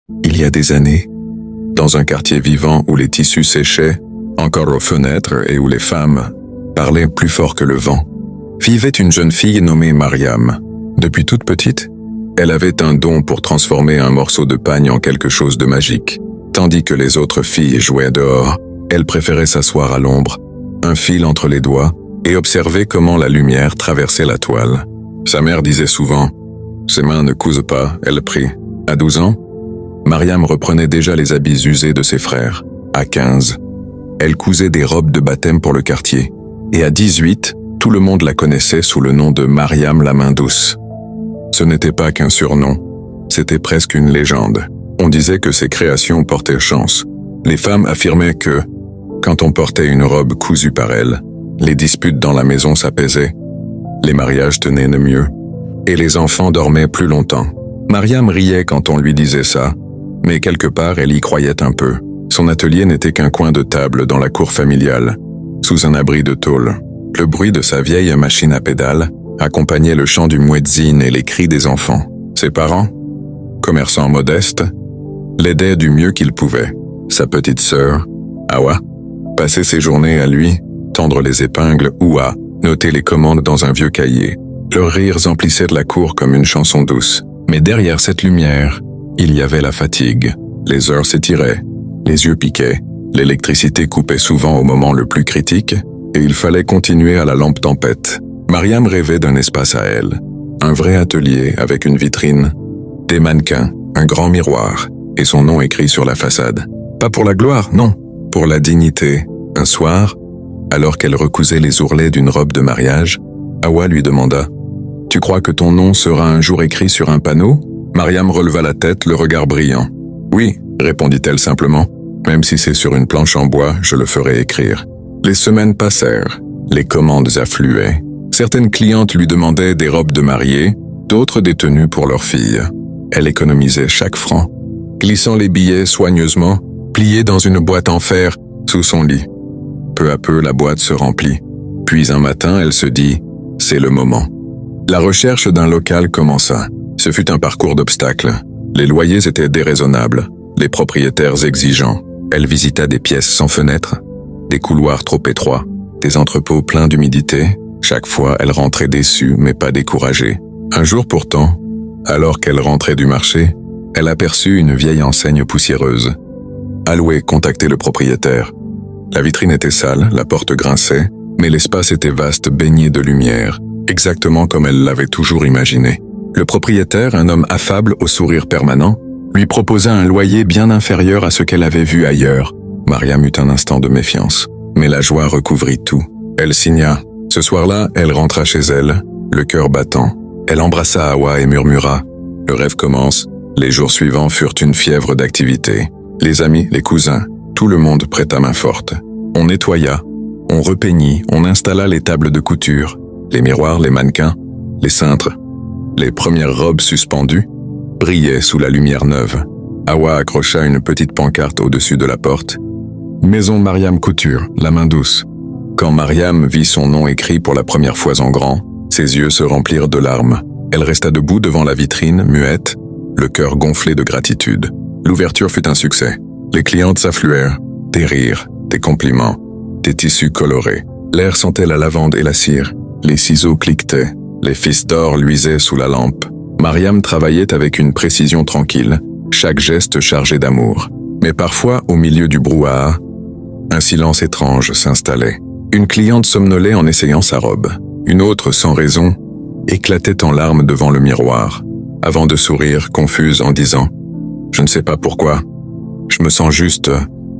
il y a des années, dans un quartier vivant où les tissus séchaient, encore aux fenêtres et où les femmes parlaient plus fort que le vent, vivait une jeune fille nommée Mariam. Depuis toute petite, elle avait un don pour transformer un morceau de pagne en quelque chose de magique. Tandis que les autres filles jouaient dehors, elle préférait s'asseoir à l'ombre, un fil entre les doigts, et observer comment la lumière traversait la toile. Sa mère disait souvent « Ses mains ne cousent pas », elle prie. À 12 ans, Mariam reprenait déjà les habits usés de ses frères. À 15, elle cousait des robes de baptême pour le quartier. Et à 18, tout le monde la connaissait sous le nom de Mariam la main douce. Ce n'était pas qu'un surnom, c'était presque une légende. On disait que ses créations portaient chance. Les femmes affirmaient que, quand on portait une robe cousue par elle, les disputes dans la maison s'apaisaient, les mariages tenaient le mieux, et les enfants dormaient plus longtemps. Mariam riait quand on lui disait ça, mais quelque part elle y croyait un peu. Son atelier n'était qu'un coin de table dans la cour familiale, sous un abri de tôle. Le bruit de sa vieille machine à pédales accompagnait le chant du muezzin et les cris des enfants. Ses parents, commerçants modestes, l'aidaient du mieux qu'ils pouvaient. Sa petite sœur, Hawa, passait ses journées à lui, tendre les épingles ou à noter les commandes dans un vieux cahier. Leurs rires emplissaient la cour comme une chanson douce. Mais derrière cette lumière, il y avait la fatigue. Les heures s'étiraient, les yeux piquaient, l'électricité coupait souvent au moment le plus critique, et il fallait continuer à la lampe tempête. Mariam rêvait d'un espace à elle, un vrai atelier avec une vitrine, des mannequins, un grand miroir, et son nom écrit sur la façade. Pas pour la gloire, non, pour la dignité. Un soir, alors qu'elle recousait les ourlets d'une robe de mariage, Hawa lui demanda « Tu crois que ton nom sera un jour écrit sur un panneau ?» Mariam releva la tête, le regard brillant. « Oui, » répondit-elle simplement. « Même si c'est sur une planche en bois, je le ferai écrire. » Les semaines passèrent, les commandes affluaient. Certaines clientes lui demandaient des robes de mariée, d'autres des tenues pour leurs filles. Elle économisait chaque franc, glissant les billets soigneusement, pliés dans une boîte en fer sous son lit. Peu à peu, la boîte se remplit. Puis un matin, elle se dit « C'est le moment ». La recherche d'un local commença. Ce fut un parcours d'obstacles. Les loyers étaient déraisonnables, les propriétaires exigeants. Elle visita des pièces sans fenêtres, des couloirs trop étroits, des entrepôts pleins d'humidité. Chaque fois, elle rentrait déçue, mais pas découragée. Un jour pourtant, alors qu'elle rentrait du marché, elle aperçut une vieille enseigne poussiéreuse. Alloué contacter le propriétaire. La vitrine était sale, la porte grinçait, mais l'espace était vaste, baigné de lumière, exactement comme elle l'avait toujours imaginé. Le propriétaire, un homme affable au sourire permanent, lui proposa un loyer bien inférieur à ce qu'elle avait vu ailleurs. Mariam eut un instant de méfiance, mais la joie recouvrit tout. Elle signa. Ce soir-là, elle rentra chez elle, le cœur battant. Elle embrassa Hawa et murmura « Le rêve commence ». Les jours suivants furent une fièvre d'activité. Les amis, les cousins, tout le monde prêta main forte. On nettoya, on repeignit, on installa les tables de couture, les miroirs, les mannequins, les cintres. Les premières robes suspendues brillaient sous la lumière neuve. Hawa accrocha une petite pancarte au-dessus de la porte. « Maison Mariam Couture, la main douce ». Quand Mariam vit son nom écrit pour la première fois en grand, ses yeux se remplirent de larmes. Elle resta debout devant la vitrine, muette, le cœur gonflé de gratitude. L'ouverture fut un succès. Les clientes s'affluèrent, des rires, des compliments, des tissus colorés. L'air sentait la lavande et la cire. Les ciseaux cliquetaient, les fils d'or luisaient sous la lampe. Mariam travaillait avec une précision tranquille, chaque geste chargé d'amour. Mais parfois, au milieu du brouhaha, un silence étrange s'installait. Une cliente somnolait en essayant sa robe. Une autre, sans raison, éclatait en larmes devant le miroir, avant de sourire, confuse, en disant « Je ne sais pas pourquoi, je me sens juste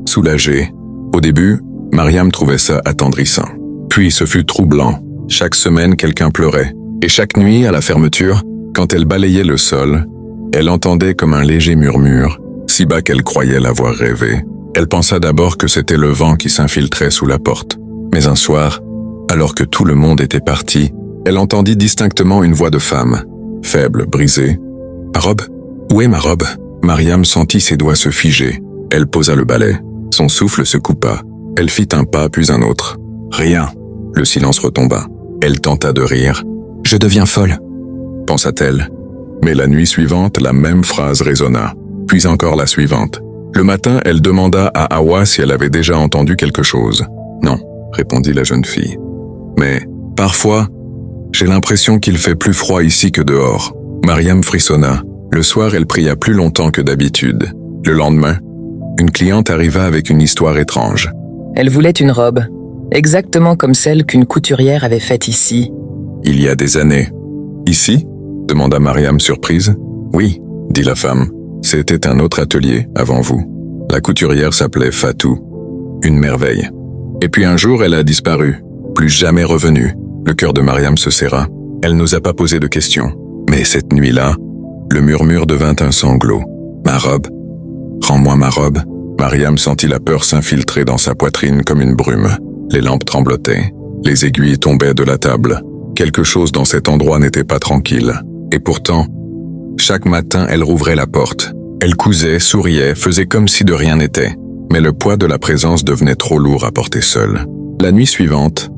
soulagée ». Au début, Mariam trouvait ça attendrissant. Puis ce fut troublant. Chaque semaine, quelqu'un pleurait. Et chaque nuit, à la fermeture, quand elle balayait le sol, elle entendait comme un léger murmure, si bas qu'elle croyait l'avoir rêvé. Elle pensa d'abord que c'était le vent qui s'infiltrait sous la porte. Mais un soir, alors que tout le monde était parti, elle entendit distinctement une voix de femme, faible, brisée. « Ma robe ? Où est ma robe ?» Mariam sentit ses doigts se figer. Elle posa le balai. Son souffle se coupa. Elle fit un pas puis un autre. Rien. Le silence retomba. Elle tenta de rire. « Je deviens folle », pensa-t-elle. Mais la nuit suivante, la même phrase résonna. puis encore la suivante. Le matin, elle demanda à Hawa si elle avait déjà entendu quelque chose. « Non », répondit la jeune fille. « Mais, parfois, j'ai l'impression qu'il fait plus froid ici que dehors. » Mariam frissonna. Le soir, elle pria plus longtemps que d'habitude. Le lendemain, une cliente arriva avec une histoire étrange. Elle voulait une robe, exactement comme celle qu'une couturière avait faite ici. Il y a des années. « Ici ?» demanda Mariam surprise. « Oui », dit la femme. « C'était un autre atelier avant vous. La couturière s'appelait Fatou. Une merveille. Et puis un jour, elle a disparu, plus jamais revenue. » Le cœur de Mariam se serra. Elle n'osa pas poser de questions. Mais cette nuit-là, le murmure devint un sanglot. « Ma robe. Rends-moi ma robe. » Mariam sentit la peur s'infiltrer dans sa poitrine comme une brume. Les lampes tremblotaient. Les aiguilles tombaient de la table. Quelque chose dans cet endroit n'était pas tranquille. Et pourtant, chaque matin, elle rouvrait la porte. Elle cousait, souriait, faisait comme si de rien n'était. Mais le poids de la présence devenait trop lourd à porter seul. La nuit suivante,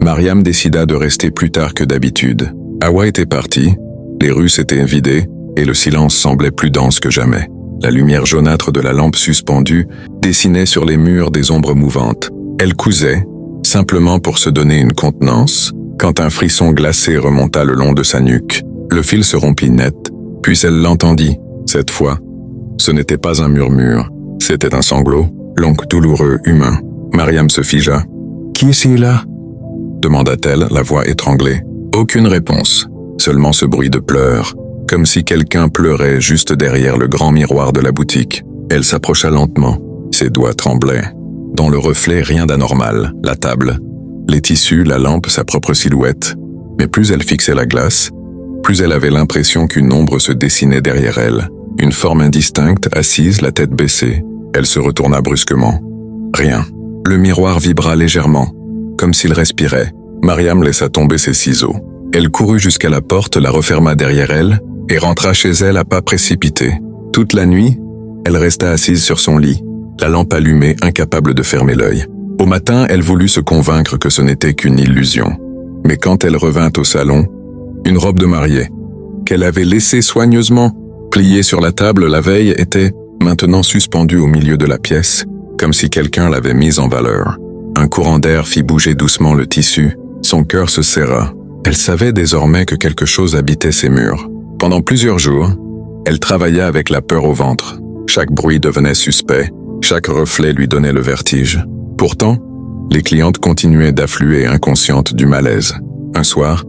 Mariam décida de rester plus tard que d'habitude. Hawa était partie, les rues s'étaient vidées et le silence semblait plus dense que jamais. La lumière jaunâtre de la lampe suspendue dessinait sur les murs des ombres mouvantes. Elle cousait, simplement pour se donner une contenance, quand un frisson glacé remonta le long de sa nuque. Le fil se rompit net, puis elle l'entendit. Cette fois, ce n'était pas un murmure, c'était un sanglot, long, douloureux, humain. Mariam se figea. « Qui est-ce là ?» demanda-t-elle, la voix étranglée. Aucune réponse, seulement ce bruit de pleurs, comme si quelqu'un pleurait juste derrière le grand miroir de la boutique. Elle s'approcha lentement, ses doigts tremblaient. Dans le reflet, rien d'anormal, la table, les tissus, la lampe, sa propre silhouette. Mais plus elle fixait la glace, plus elle avait l'impression qu'une ombre se dessinait derrière elle. Une forme indistincte, assise, la tête baissée. Elle se retourna brusquement. Rien. Le miroir vibra légèrement, comme s'il respirait. Mariam laissa tomber ses ciseaux. Elle courut jusqu'à la porte, la referma derrière elle et rentra chez elle à pas précipités. Toute la nuit, elle resta assise sur son lit, la lampe allumée, incapable de fermer l'œil. Au matin, elle voulut se convaincre que ce n'était qu'une illusion. Mais quand elle revint au salon, une robe de mariée, qu'elle avait laissée soigneusement pliée sur la table la veille, était maintenant suspendue au milieu de la pièce, comme si quelqu'un l'avait mise en valeur. Un courant d'air fit bouger doucement le tissu. Son cœur se serra. Elle savait désormais que quelque chose habitait ces murs. Pendant plusieurs jours, elle travailla avec la peur au ventre. Chaque bruit devenait suspect, chaque reflet lui donnait le vertige. Pourtant, les clientes continuaient d'affluer inconscientes du malaise. Un soir,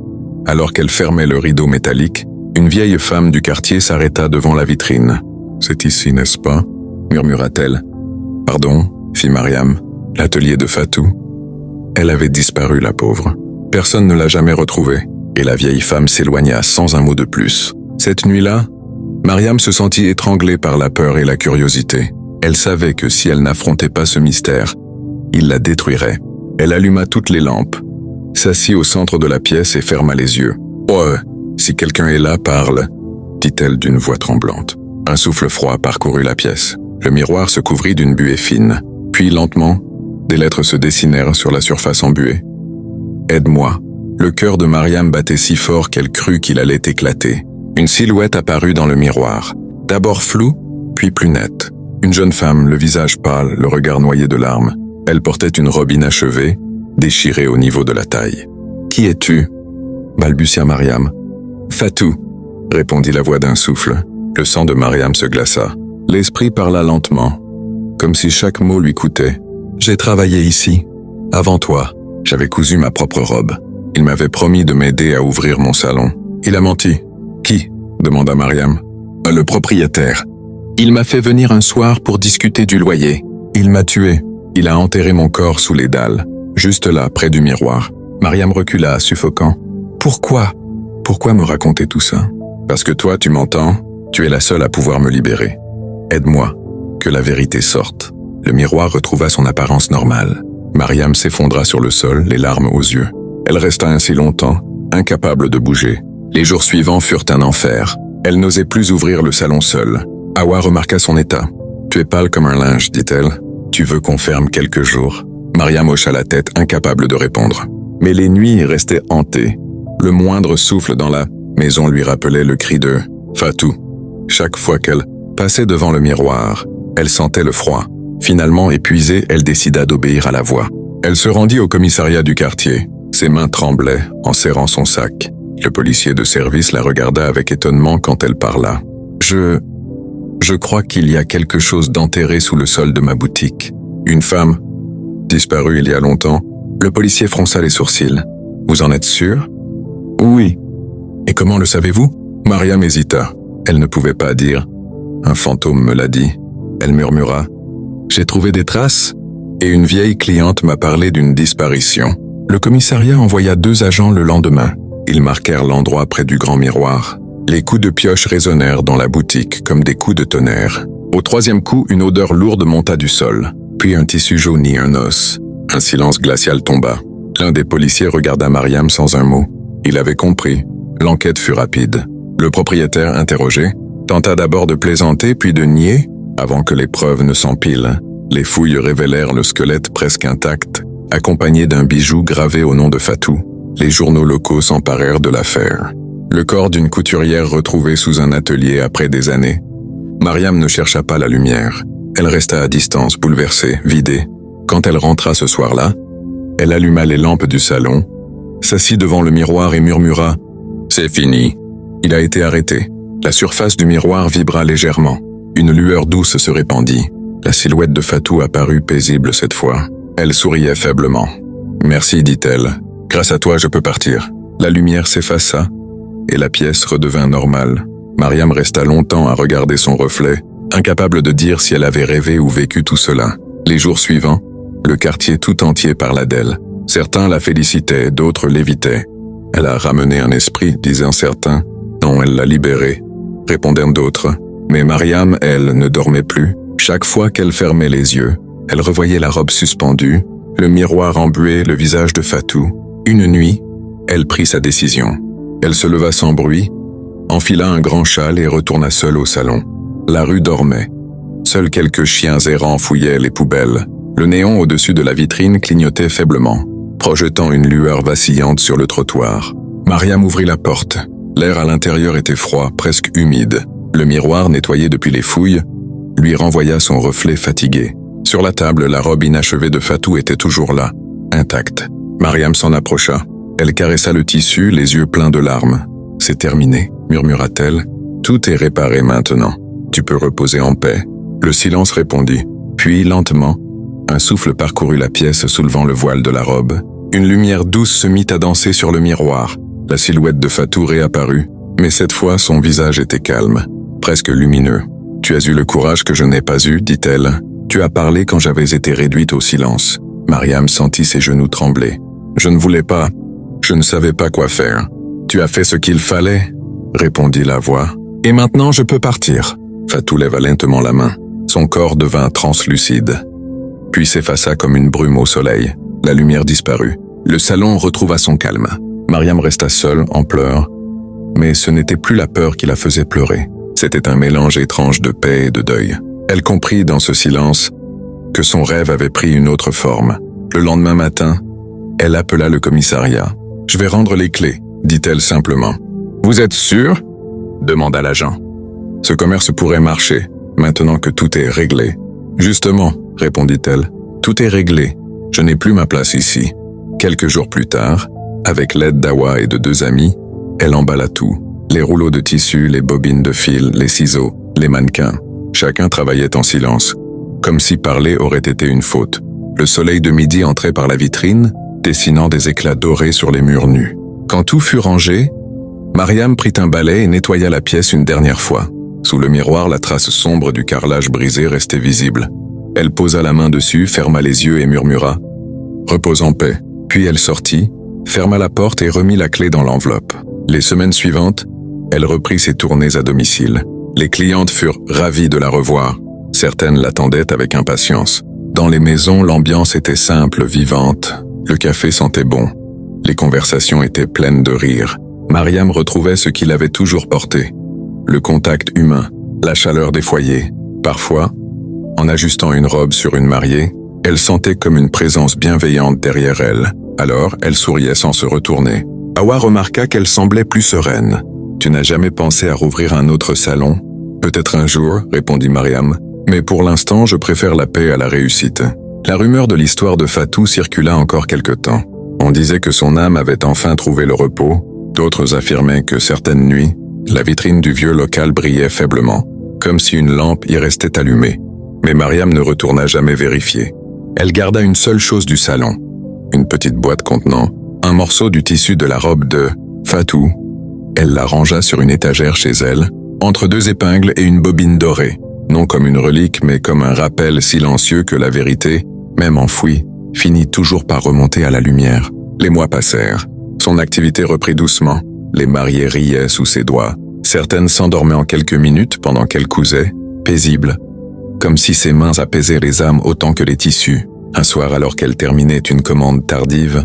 alors qu'elle fermait le rideau métallique, une vieille femme du quartier s'arrêta devant la vitrine. « C'est ici, n'est-ce pas ?» murmura-t-elle. « Pardon » fit Mariam. « L'atelier de Fatou ?» Elle avait disparu, la pauvre. Personne ne l'a jamais retrouvée, et la vieille femme s'éloigna sans un mot de plus. Cette nuit-là, Mariam se sentit étranglée par la peur et la curiosité. Elle savait que si elle n'affrontait pas ce mystère, il la détruirait. Elle alluma toutes les lampes, s'assit au centre de la pièce et ferma les yeux. « Oh, si quelqu'un est là, parle !» dit-elle d'une voix tremblante. Un souffle froid parcourut la pièce. Le miroir se couvrit d'une buée fine. Puis, lentement, des lettres se dessinèrent sur la surface embuée. « Aide-moi !» Le cœur de Mariam battait si fort qu'elle crut qu'il allait éclater. Une silhouette apparut dans le miroir, d'abord floue, puis plus nette. Une jeune femme, le visage pâle, le regard noyé de larmes. Elle portait une robe inachevée, déchirée au niveau de la taille. « Qui es-tu » balbutia Mariam. « Fatou » répondit la voix d'un souffle. Le sang de Mariam se glaça. L'esprit parla lentement, comme si chaque mot lui coûtait. « J'ai travaillé ici. Avant toi, j'avais cousu ma propre robe. Il m'avait promis de m'aider à ouvrir mon salon. Il a menti. »« Qui ?» demanda Mariam. « Le propriétaire. Il m'a fait venir un soir pour discuter du loyer. Il m'a tué. Il a enterré mon corps sous les dalles, juste là, près du miroir. » Mariam recula, suffocant. « Pourquoi ? Pourquoi me raconter tout ça ? Parce que toi, tu m'entends ? Tu es la seule à pouvoir me libérer. Aide-moi, que la vérité sorte. » Le miroir retrouva son apparence normale. Mariam s'effondra sur le sol, les larmes aux yeux. Elle resta ainsi longtemps, incapable de bouger. Les jours suivants furent un enfer. Elle n'osait plus ouvrir le salon seule. Hawa remarqua son état. « Tu es pâle comme un linge, dit-elle. Tu veux qu'on ferme quelques jours ?» Mariam hocha la tête, incapable de répondre. Mais les nuits restaient hantées. Le moindre souffle dans la maison lui rappelait le cri de « Fatou ». Chaque fois qu'elle passait devant le miroir. Elle sentait le froid. Finalement épuisée, elle décida d'obéir à la voix. Elle se rendit au commissariat du quartier. Ses mains tremblaient en serrant son sac. Le policier de service la regarda avec étonnement quand elle parla. Je crois qu'il y a quelque chose d'enterré sous le sol de ma boutique. Une femme, disparue il y a longtemps. Le policier fronça les sourcils. Vous en êtes sûr? Oui. Et comment le savez-vous? Mariam hésita. Elle ne pouvait pas dire. Un fantôme me l'a dit. Elle murmura. J'ai trouvé des traces et une vieille cliente m'a parlé d'une disparition. Le commissariat envoya 2 agents le lendemain. Ils marquèrent l'endroit près du grand miroir. Les coups de pioche résonnèrent dans la boutique comme des coups de tonnerre. Au 3e coup, une odeur lourde monta du sol, puis un tissu jauni, un os. Un silence glacial tomba. L'un des policiers regarda Mariam sans un mot. Il avait compris. L'enquête fut rapide. Le propriétaire, interrogé, tenta d'abord de plaisanter puis de nier, avant que les preuves ne s'empilent. Les fouilles révélèrent le squelette presque intact, accompagné d'un bijou gravé au nom de Fatou. Les journaux locaux s'emparèrent de l'affaire. Le corps d'une couturière retrouvée sous un atelier après des années. Mariam ne chercha pas la lumière. Elle resta à distance, bouleversée, vidée. Quand elle rentra ce soir-là, elle alluma les lampes du salon, s'assit devant le miroir et murmura « C'est fini ». Il a été arrêté. La surface du miroir vibra légèrement. Une lueur douce se répandit. La silhouette de Fatou apparut paisible cette fois. Elle souriait faiblement. « Merci », dit-elle. « Grâce à toi, je peux partir. » La lumière s'effaça et la pièce redevint normale. Mariam resta longtemps à regarder son reflet, incapable de dire si elle avait rêvé ou vécu tout cela. Les jours suivants, le quartier tout entier parla d'elle. Certains la félicitaient, d'autres l'évitaient. « Elle a ramené un esprit », disaient certains. « Non, elle l'a libéré », répondaient d'autres. Mais Mariam, elle, ne dormait plus. Chaque fois qu'elle fermait les yeux, elle revoyait la robe suspendue, le miroir embué, le visage de Fatou. Une nuit, elle prit sa décision. Elle se leva sans bruit, enfila un grand châle et retourna seule au salon. La rue dormait. Seuls quelques chiens errants fouillaient les poubelles. Le néon au-dessus de la vitrine clignotait faiblement, projetant une lueur vacillante sur le trottoir. Mariam ouvrit la porte. L'air à l'intérieur était froid, presque humide. Le miroir, nettoyé depuis les fouilles, lui renvoya son reflet fatigué. Sur la table, la robe inachevée de Fatou était toujours là, intacte. Mariam s'en approcha. Elle caressa le tissu, les yeux pleins de larmes. « C'est terminé », murmura-t-elle. « Tout est réparé maintenant. Tu peux reposer en paix. » Le silence répondit. Puis, lentement, un souffle parcourut la pièce soulevant le voile de la robe. Une lumière douce se mit à danser sur le miroir. La silhouette de Fatou réapparut, mais cette fois son visage était calme, presque lumineux. « Tu as eu le courage que je n'ai pas eu, dit-elle. Tu as parlé quand j'avais été réduite au silence. » Mariam sentit ses genoux trembler. « Je ne voulais pas. Je ne savais pas quoi faire. »« Tu as fait ce qu'il fallait, » répondit la voix. « Et maintenant je peux partir. » Fatou leva lentement la main. Son corps devint translucide, puis s'effaça comme une brume au soleil. La lumière disparut. Le salon retrouva son calme. Mariam resta seule, en pleurs, mais ce n'était plus la peur qui la faisait pleurer. C'était un mélange étrange de paix et de deuil. Elle comprit dans ce silence que son rêve avait pris une autre forme. Le lendemain matin, elle appela le commissariat. « Je vais rendre les clés », dit-elle simplement. « Vous êtes sûr ?» demanda l'agent. « Ce commerce pourrait marcher, maintenant que tout est réglé. »« Justement, » répondit-elle, « tout est réglé. Je n'ai plus ma place ici. » Quelques jours plus tard, avec l'aide d'Awa et de 2 amis, elle emballa tout. Les rouleaux de tissu, les bobines de fil, les ciseaux, les mannequins. Chacun travaillait en silence, comme si parler aurait été une faute. Le soleil de midi entrait par la vitrine, dessinant des éclats dorés sur les murs nus. Quand tout fut rangé, Mariam prit un balai et nettoya la pièce une dernière fois. Sous le miroir, la trace sombre du carrelage brisé restait visible. Elle posa la main dessus, ferma les yeux et murmura « Repose en paix ». Puis elle sortit, ferma la porte et remit la clé dans l'enveloppe. Les semaines suivantes, elle reprit ses tournées à domicile. Les clientes furent ravies de la revoir. Certaines l'attendaient avec impatience. Dans les maisons, l'ambiance était simple, vivante. Le café sentait bon. Les conversations étaient pleines de rire. Mariam retrouvait ce qu'il avait toujours porté. Le contact humain, la chaleur des foyers. Parfois, en ajustant une robe sur une mariée, elle sentait comme une présence bienveillante derrière elle. Alors, elle souriait sans se retourner. Awa remarqua qu'elle semblait plus sereine. « Tu n'as jamais pensé à rouvrir un autre salon ?» Peut-être un jour, répondit Mariam, mais pour l'instant je préfère la paix à la réussite. La rumeur de l'histoire de Fatou circula encore quelque temps. On disait que son âme avait enfin trouvé le repos, d'autres affirmaient que certaines nuits, la vitrine du vieux local brillait faiblement, comme si une lampe y restait allumée. Mais Mariam ne retourna jamais vérifier. Elle garda une seule chose du salon, une petite boîte contenant un morceau du tissu de la robe de Fatou. Elle la rangea sur une étagère chez elle, entre deux épingles et une bobine dorée, non comme une relique mais comme un rappel silencieux que la vérité, même enfouie, finit toujours par remonter à la lumière. Les mois passèrent. Son activité reprit doucement. Les mariées riaient sous ses doigts. Certaines s'endormaient en quelques minutes pendant qu'elle cousait, paisible, comme si ses mains apaisaient les âmes autant que les tissus. Un soir, alors qu'elle terminait une commande tardive,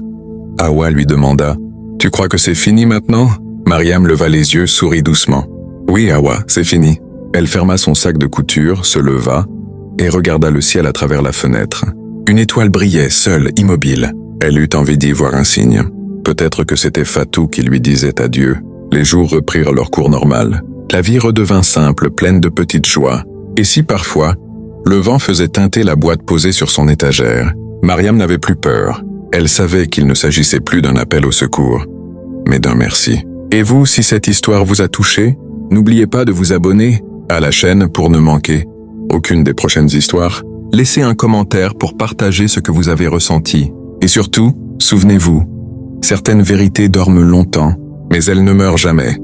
Hawa lui demanda « Tu crois que c'est fini maintenant ?» Mariam leva les yeux, sourit doucement. « Oui, Hawa, c'est fini. » Elle ferma son sac de couture, se leva et regarda le ciel à travers la fenêtre. Une étoile brillait, seule, immobile. Elle eut envie d'y voir un signe. Peut-être que c'était Fatou qui lui disait adieu. Les jours reprirent leur cours normal. La vie redevint simple, pleine de petites joies. Et si parfois, le vent faisait teinter la boîte posée sur son étagère, Mariam n'avait plus peur. Elle savait qu'il ne s'agissait plus d'un appel au secours, mais d'un merci. Et vous, si cette histoire vous a touché, n'oubliez pas de vous abonner à la chaîne pour ne manquer aucune des prochaines histoires. Laissez un commentaire pour partager ce que vous avez ressenti. Et surtout, souvenez-vous, certaines vérités dorment longtemps, mais elles ne meurent jamais.